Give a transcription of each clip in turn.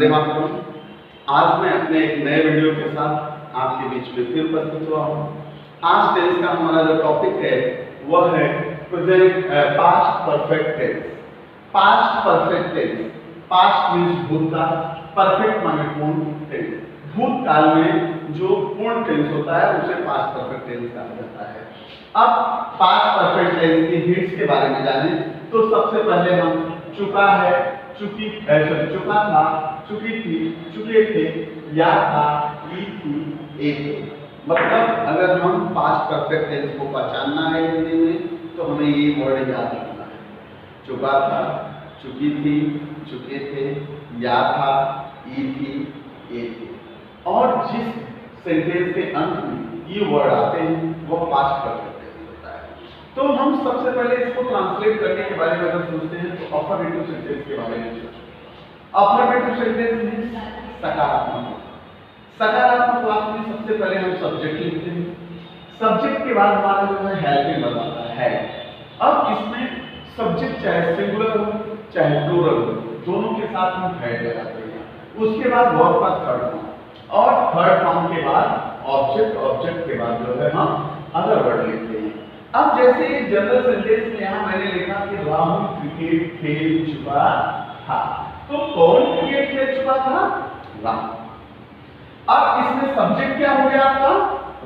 वंदे मातरम। आज मैं अपने एक नए वीडियो के साथ आपके बीच में फिर उपस्थित हुआ हूँ। आज टेंस का हमारा जो टॉपिक है वह है past perfect tense. Past perfect tense, past means भूतकाल, परफेक्ट माने पूर्ण टेंस। भूतकाल में जो पूर्ण टेंस होता है उसे पास्ट परफेक्ट टेंस कहा जाता है। अब पास्ट परफेक्ट टेंस की हिंट्स के बारे में जाने तो सबसे पहले हम चुका है, चुकी, चुका था, चुकी थी, चुके थे, या था, ई थी, एक थे। मतलब अगर हम पास्ट परफेक्ट टेंस को पहचानना है हिंदी में तो हमें ये वर्ड याद रखना है। चुका था, चुकी थी, चुके थे, या था, ई थी, एक थे। और जिस सेंटेंस के अंत में ये वर्ड आते हैं वो पास्ट परफेक्ट टेंस होता है। तो हम सबसे पहले इसको ट्रांसलेट करने के बारे में अगर सोचते हैं तो अफर्मेटिव सेंटेंस के बारे में सोचें। अफर्मेटिव सेंटेंस मींस सकारात्मक। सकारात्मक वाक्य में सबसे पहले हम सब्जेक्ट लिखते हैं। सब्जेक्ट के बाद हमारा जो है हेल्पिंग वर्ब आता है। अब इसमें सब्जेक्ट चाहे सिंगुलर हो चाहे प्लूरल हो, दोनों के साथ हम हेड लगाते हैं। उसके बाद वर्ब का थर्ड फॉर्म, और थर्ड फॉर्म के बाद ऑब्जेक्ट, ऑब्जेक्ट के बाद जो है हम अदर वर्ड लिखते हैं। अब जैसे एक जनरल सेंटेंस में यहाँ मैंने लिखा कि राहुल क्रिकेट खेल चुका था, तो कौन क्रिकेट खेल चुका था? राहुल। अब इसमें सब्जेक्ट क्या हो गया आपका?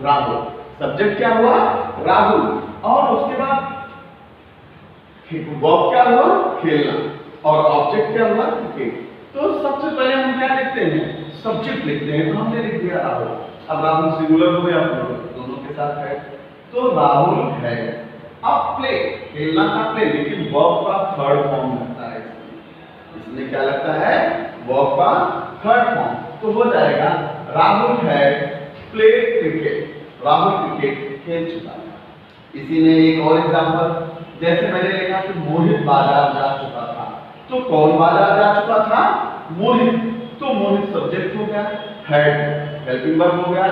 राहुल। सब्जेक्ट क्या हुआ? राहुल। और उसके बाद वर्ब क्या हुआ? खेलना। और ऑब्जेक्ट क्या हुआ? क्रिकेट। तो सबसे पहले हम क्या लिखते हैं? सब्जेक्ट लिखते हैं। तो हमने लिख दिया राहुल। अब राहुल सिंगुलर हो या प्लूरल, दोनों के साथ है, तो राहुल है। अब प्ले, खेलना का प्ले, लेकिन वर्ब का थर्ड फॉर्म लगता है इसमें क्या लगता है? वर्ब का थर्ड फॉर्म। तो हो जाएगा राहुल है प्ले क्रिकेट, राहुल क्रिकेट खेल चुका है। इसी में एक और एग्जांपल, जैसे मैंने लिखा कि मोहित बाजार जा चुका था, तो कौन बाजार जा चुका था? मोहित। तो मोहित सब्जेक्ट हो गया, हेड हेल्पिंग वर्ब हो गया,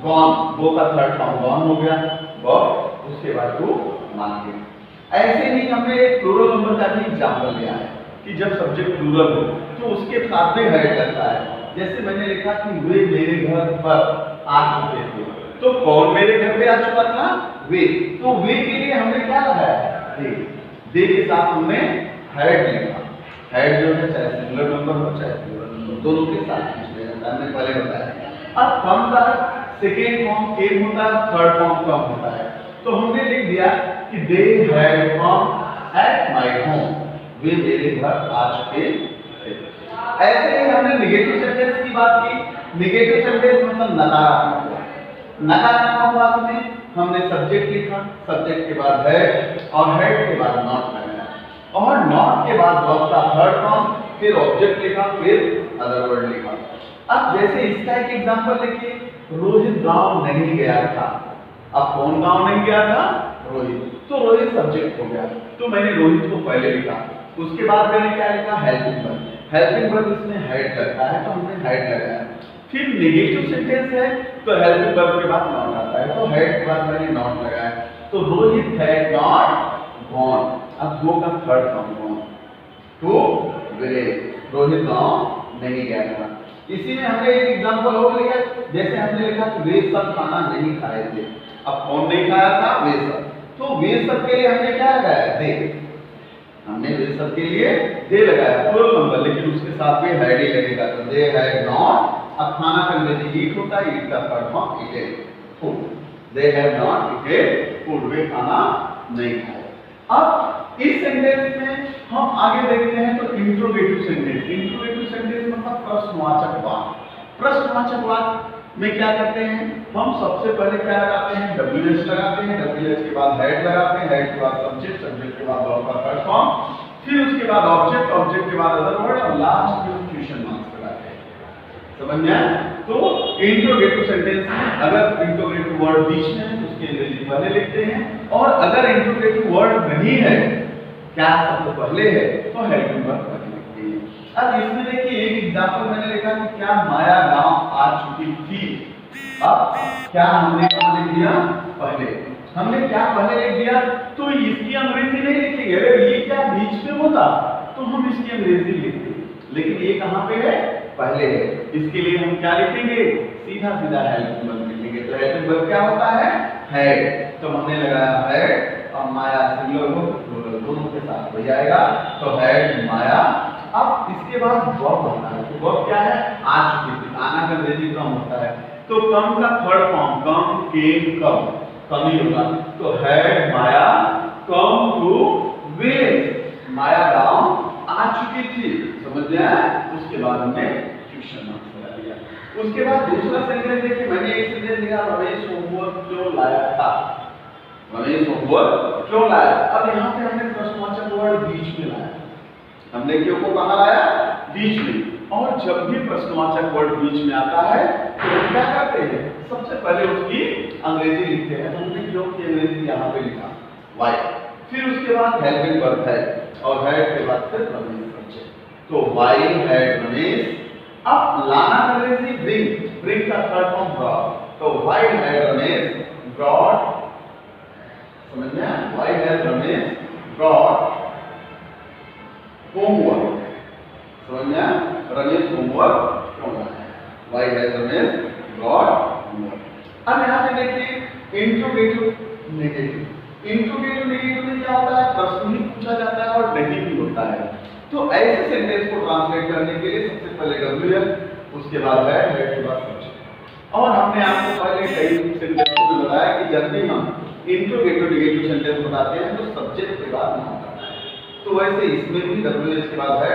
गॉन वो का थर्ड फॉर्म गॉन हो गया, वर्ब, उसके बाद टू मान गया। ऐसे ही हमने एक प्लूरल नंबर का भी एग्जांपल लिया है कि जब सब्जेक्ट प्लूरल हो तो उसके साथ में हेड लगता है। जैसे मैंने लिखा कि वे मेरे घर पर आ चुके थे, तो कौन मेरे घर पे आ चुका था? वे। तो वे के लिए हमने क्या लगाया? दे। दे के साथ हमने हेड लिखा। हेड जो है चाहे सिंगुलर नंबर हो चाहे प्लूरल नंबर, दोनों के साथ हमने पहले बताया। अब कम का सेकेंड फॉर्म केम होता है, थर्ड फॉर्म कम होता है। तो हमने लिख दिया कि they had come at my home, वे मेरे घर आ चुके थे। ऐसे ही हमने नेगेटिव सेंटेंस की बात की। नेगेटिव सेंटेंस मतलब नकारात्मक वाक्य। नकारात्मक वाक्य में हमने सब्जेक्ट लिखा, सब्जेक्ट के बाद हेड और हेड के बाद नॉट लगाया, और नॉट के बाद वर्ब का थर्ड फॉर्म, फिर ऑब्जेक्ट लिखा, फिर अदर वर्ड लिखा। अब जैसे इसका एक एग्जांपल देखिए, रोहित गांव नहीं गया था। अब कौन गांव नहीं गया था? रोहित। तो रोहित सब्जेक्ट हो गया, तो मैंने रोहित को पहले लिखा। उसके बाद मैंने क्या लिखा? Helping verb. हेल्पिंग वर्ब इसमें हेड लगता है, तो हमने हेड लगाया। फिर नेगेटिव सेंटेंस है तो हेल्पिंग वर्ब के बाद नॉट आता है, तो हेड के बाद मैंने नॉट लगाया। तो रोहित हैड नॉट गॉन, अब गो का थर्ड फॉर्म गॉन, तो रोहित गांव नहीं गया था। इसी में हमने एक एग्जांपल और लिया, जैसे हमने लिखा कि वे सब खाना नहीं खाए थे। अब कौन नहीं खाया था? वे सब। तो वे सब के लिए हमने क्या लगाया? दे। हमने वे सब के लिए दे लगाया प्लूरल नंबर, लेकिन उसके साथ भी हेड ही लगेगा, तो दे हैड नॉट। अब खाना का अंग्रेजी ईट होता है, ईट का third form eated, food. They had not eated food, वे खाना नहीं खाए। अब इस सेंटेंस में हम आगे देखते हैं तो इंट्रोगेटिव सेंटेंस। इंट्रोगेटिव सेंटेंस मतलब प्रश्नवाचक वाक्य। प्रश्नवाचक वाक्य में क्या करते हैं? हम सबसे पहले क्या लगाते हैं? WH लगाते हैं, WH के बाद हेड लगाते हैं, हेड के बाद सब्जेक्ट, सब्जेक्ट के बाद वर्ब का थर्ड फॉर्म, फिर उसके बाद ऑब्जेक्ट, ऑब्जेक्ट के बाद अदर वर्ड, और लास्ट में क्वेश्चन मार्क्स लगाते हैं। समझ में आया? तो इंट्रोगेटिव सेंटेंस में अगर इंट्रोगेटिव वर्ड बीच में है तो उसके अंग्रेजी पहले लिखते हैं, और अगर इंट्रोगेटिव वर्ड नहीं है, क्या शब्द पहले है, तो हेल्पिंग वर्ब पहले लिखते हैं। अब इसमें देखिए एक एग्जांपल मैंने लिखा कि क्या माया गांव आ चुकी थी। अब क्या हमने कहां लिख दिया? पहले। हमने क्या पहले लिख दिया? तो इसकी अंग्रेजी नहीं लिखेंगे। अगर ये क्या बीच में होता तो हम इसकी अंग्रेजी लिखते, लेकिन ये कहां पे है? पहले है, इसके लिए हम क्या लिखेंगे, सीधा सीधा हेल्पिंग वर्ब लिखेंगे। तो हेल्पिंग वर्ब क्या होता है, हैड। तो हमने लगाया हैड और माया सिंगुलर हो प्लूरल दोनों के साथ हो जाएगा। तो हैड माया। अब इसके बाद वर्ब आता है। तो वर्ब क्या है, आ चुकी थी। आना का अंग्रेजी कम होता है। तो कम का थर्ड फॉर्म कम, केम, कम ही होगा। तो had Maya come to village. Maya गांव आ चुकी थी, समझ गया। उसके बाद हमने क्वेश्चन मार्क लगा दिया। उसके बाद दूसरा सेंटेंस देखिए, मैंने एक सेंटेंस लिखा, रमेश होमवर्क क्यों लाया था। रमेश होमवर्क क्यों लाया। अब यहाँ पे हमने प्रश्नवाचक वर्ड बीच में लाया। हमने क्यों को कहाँ लाया, बीच में। और जब भी प्रश्नवाचक वर्ड बीच में आता है तो हम क्या करते हैं, सबसे पहले उसकी अंग्रेजी लिखते हैं। हमने क्यों की अंग्रेजी यहाँ पे लिखा व्हाई, फिर उसके बाद हेल्पिंग वर्ब है और हेड के बाद फिर रमेश सब्जेक्ट। तो व्हाई हैड रमेश। अब लाना अंग्रेजी ब्रिंग, ब्रिंग का थर्ड फॉर्म ब्रॉट। तो व्हाई हैड रमेश ब्रॉट, समझ में आया, why had Ramesh brought homework. समझ में आया, रमेश होमवर्क क्यों लाया, why had Ramesh brought homework. अब यहाँ पे देखिए इंट्रोगेटिव नेगेटिव। इंट्रोगेटिव नेगेटिव में क्या होता है, प्रश्न ही पूछा जाता है और नहीं भी होता है। तो ऐसे सेंटेंस को ट्रांसलेट करने के लिए सबसे पहले डब्ल्यूएल, उसके बाद है, हेड के बाद सब्जेक्ट। और हमने आपको पहले कई सेंटेंस में बताया कि जब भी हम इंट्रोगेटिव नेगेटिव सेंटेंस बताते हैं तो सब्जेक्ट के बाद नाउन आता है। तो वैसे इसमें भी डब्ल्यूएल के बाद है,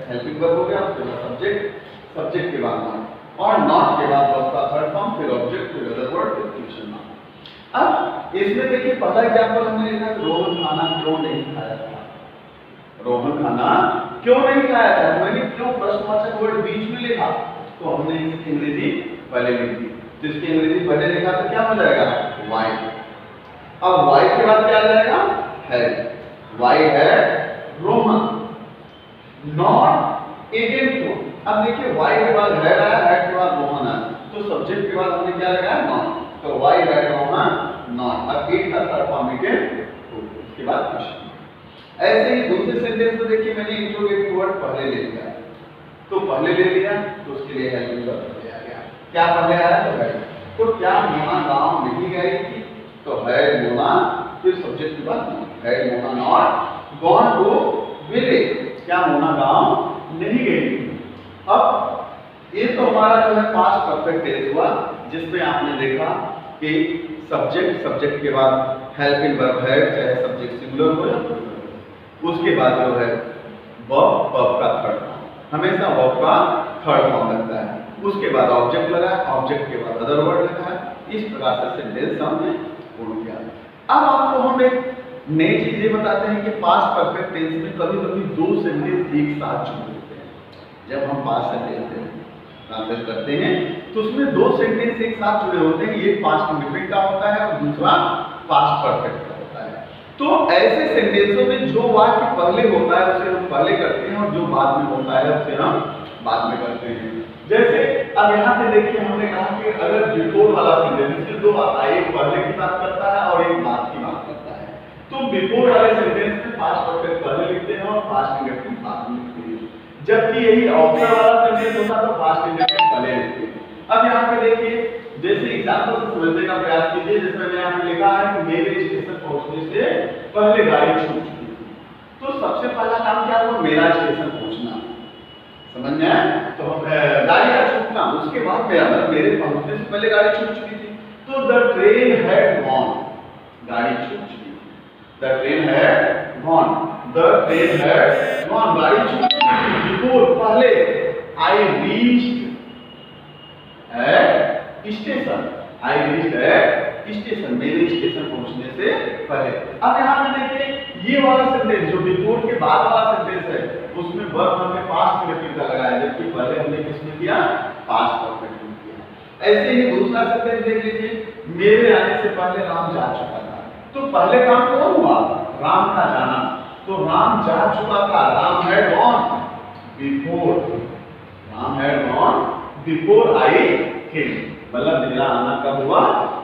हेल्पिंग वर्ब हो गया, उसके बाद सब्जेक्ट, सब्जेक्ट के बाद नाउन और नॉट के बाद वर्ब का थर्ड फॉर्म, फिर ऑब्जेक्ट, फिर अदर वर्ड, फिर क्वेश्चन मार्क। अब इसमें देखिए पहला एग्जांपल हमने लिखा रोहन खाना क्यों नहीं खाया था। रोहन खाना क्यों नहीं खाया था, मैंने क्यों प्रश्नवाचक वर्ड बीच में लिखा, तो हमने इसकी अंग्रेजी पहले लिख दी। तो इसकी अंग्रेजी पहले लिखा तो क्या हो जाएगा, व्हाई। अब व्हाई के बाद क्या आ जाएगा, had. Why had Rohan not eaten food. अब देखिए व्हाई के बाद हैड आया, हैड के बाद रोहन आया, तो सब्जेक्ट के बाद हमने क्या लगाया, नॉट। तो व्हाई हैड रोहन नॉट। अब ईट का थर्ड फॉर्म ईटेन फूड, उसके बाद क्वेश्चन। ऐसे ही दूसरे सेंटेंस में देखिए मैंने इंट्रोगेटिव वर्ड पहले ले लिया। तो पहले ले लिया तो उसके लिए हेल्पिंग वर्ब ले आ गया। क्या पहले आया, तो है। तो क्या मोना गांव नहीं गई थी, तो है मोना, फिर सब्जेक्ट के बाद है Mona not gone to village. क्या मोना गांव नहीं गई थी। अब ये तो हमारा जो है पास्ट परफेक्ट टेंस हुआ, जिसमें आपने देखा कि सब्जेक्ट, सब्जेक्ट के बाद हेल्पिंग वर्ब है, चाहे सब्जेक्ट सिंगुलर हो या प्लूरल। उसके बाद जो है वर्ब, वर्ब का थर्ड फॉर्म, हमेशा वर्ब का थर्ड फॉर्म लगता है। उसके बाद ऑब्जेक्ट लगा है, ऑब्जेक्ट के बाद अदर वर्ड लगा है। इस प्रकार से सेंटेंस हमने पूर्ण किया। अब आपको हम एक नई चीज ये बताते हैं कि पास्ट परफेक्ट टेंस में कभी-कभी दो सेंटेंस एक साथ जुड़े होते हैं। जब हम पास्ट सेंटेंस ट्रांसलेट करते हैं तो उसमें दो सेंटेंस एक साथ जुड़े होते हैं, एक पास्ट इंडिफिनिट का होता है और दूसरा पास्ट परफेक्ट का होता है। तो ऐसे सेंटेंसों में जो वाक्य पहले होता है उसे हम पहले करते हैं और जो बाद में होता है उसे हम बाद में करते हैं। जैसे अब यहाँ पे देखिए हमने कहा कि अगर बिफोर वाला सेंटेंस इसमें दो आता है, एक पहले की बात करता है और एक बाद की बात करता है। तो बिफोर वाले सेंटेंस में पास्ट परफेक्ट पहले लिखते हैं और पास्ट इंडिफिनिट बाद में लिखते हैं, जबकि यही आफ्टर वाला सेंटेंस होता तो पास्ट इंडिफिनिट पहले लिखते हैं। अब यहाँ पे देखिए जैसे एग्जांपल से समझने का प्रयास कीजिए। जैसे मैंने यहाँ पे लिखा है कि मेरे स्टेशन पहुंचने से पहले गाड़ी छूट चुकी थी। तो सबसे पहला काम क्या हुआ, मेरा स्टेशन पहुंचना, समझ में आया। तो गाड़ी का छूटना, उसके बाद मेरे पहुंचने से पहले गाड़ी छूट चुकी थी। तो द ट्रेन हैड गॉन, गाड़ी छूट चुकी थी। The train had gone, the train had gone, गाड़ी छूट चुकी थी। बिफोर पहले, I reached eight station, I reached eight station, मेरे स्टेशन पहुंचने से पहले। अब यहाँ पे देखिए ये वाला सेंटेंस जो बिफोर के बाद वाला सेंटेंस है उसमें वर्ब हमने पास्ट इंडिफिनिट का लगाया, जबकि पहले हमने किसमें किया, पास्ट परफेक्ट में किया। ऐसे ही दूसरा सेंटेंस देख लीजिए, मेरे आने से पहले राम जा चुका था। तो पहले काम कौन हुआ, राम का जाना। तो राम जा चुका था, Ram had gone before, Ram had gone before I came, मतलब मेरा आना कब हुआ,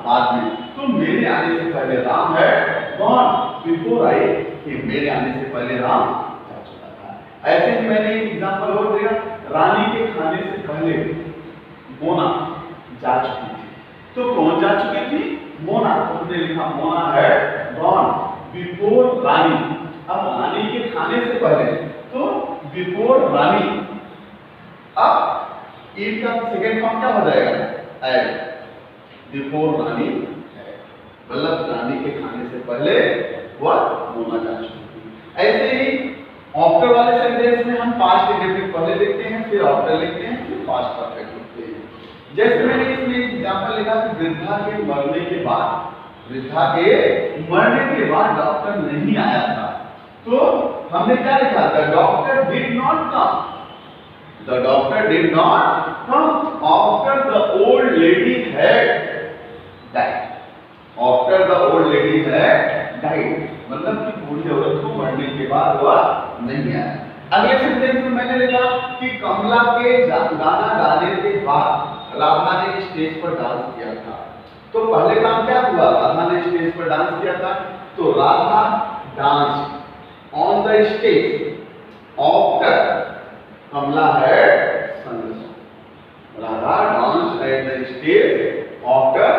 बाद में। तो मेरे आने से पहले Ram had gone before I came, मेरे आने से पहले राम जा चुका था। ऐसे ही मैंने एक एग्जांपल और दिया, रानी के खाने से पहले मोना जा चुकी थी। तो कौन जा चुकी थी? मोना। तो हमने लिखा मोना है गॉन बिफोर रानी। अब रानी के खाने से पहले, तो बिफोर रानी। अब ईट का सेकेंड फॉर्म क्या हो जाएगा? एड। बिफोर रानी, मतलब रानी के खाने से पहले वह मोना जा चुकी थी। ऐसे ही आफ्टर वाले सेंटेंस में हम पास्ट इंडेफिनिट पहले लिखते हैं, फिर आफ्टर लिखते हैं, फिर पास्ट परफेक्ट लिखते हैं। जैसे मैंने इसमें एग्जांपल लिखा कि वृद्धा के मरने के बाद, वृद्धा के मरने के बाद डॉक्टर नहीं आया था। तो हमने क्या लिखा था? Doctor did not come. The doctor did not come after the old lady had died. After the old lady had died, मतलब कि बूढ़ी औरत को मरने के बाद वह नहीं आया। अगले सेंटेंस में मैंने लिखा कि कमला के गाना गाने के बाद राधा ने स्टेज पर डांस किया था। तो पहले काम क्या हुआ? राधा ने स्टेज पर डांस किया था। तो Radha dance on the stage after Kamala had सung the song. Radha dance at the stage after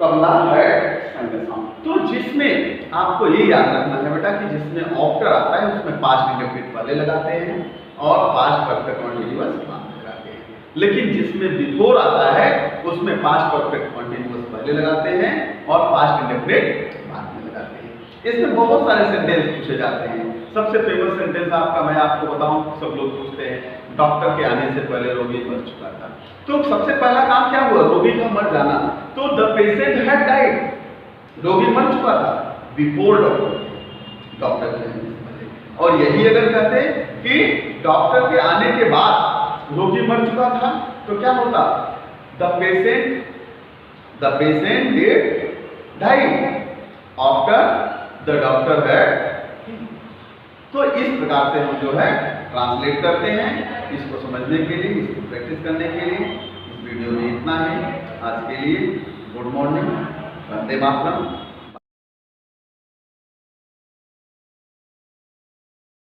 Kamala had सung the song. तो जिसमें आपको ये याद रखना है बेटा कि जिसमें आफ्टर आता है उसमें पास्ट इंडेफिनिट पहले लगाते हैं और पास्ट परफेक्ट कंटीन्यूअस बाद में लगाते हैं। लेकिन जिसमें बिफोर आता है उसमें पास्ट परफेक्ट कंटीन्यूअस पहले लगाते हैं और पास्ट इंडेफिनिट बाद में लगाते हैं। इसमें बहुत सारे सेंटेंस पूछे जाते हैं। सबसे फेमस सेंटेंस आपका मैं आपको बताऊं, सब लोग पूछते हैं डॉक्टर के आने से पहले रोगी मर चुका था। तो सबसे पहला काम क्या हुआ? रोगी का मर जाना। तो द पेशेंट हैड डाइड, रोगी मर चुका था बिफोर डॉक्टर के आने से पहले। और यही अगर कहते कि डॉक्टर के आने के बाद रोगी मर चुका था तो क्या होता? The patient did died after the doctor had. तो इस प्रकार से हम जो है ट्रांसलेट करते हैं। इसको समझने के लिए, इसको प्रैक्टिस करने के लिए इस वीडियो में इतना है। आज के लिए गुड मॉर्निंग, वंदे मातरम।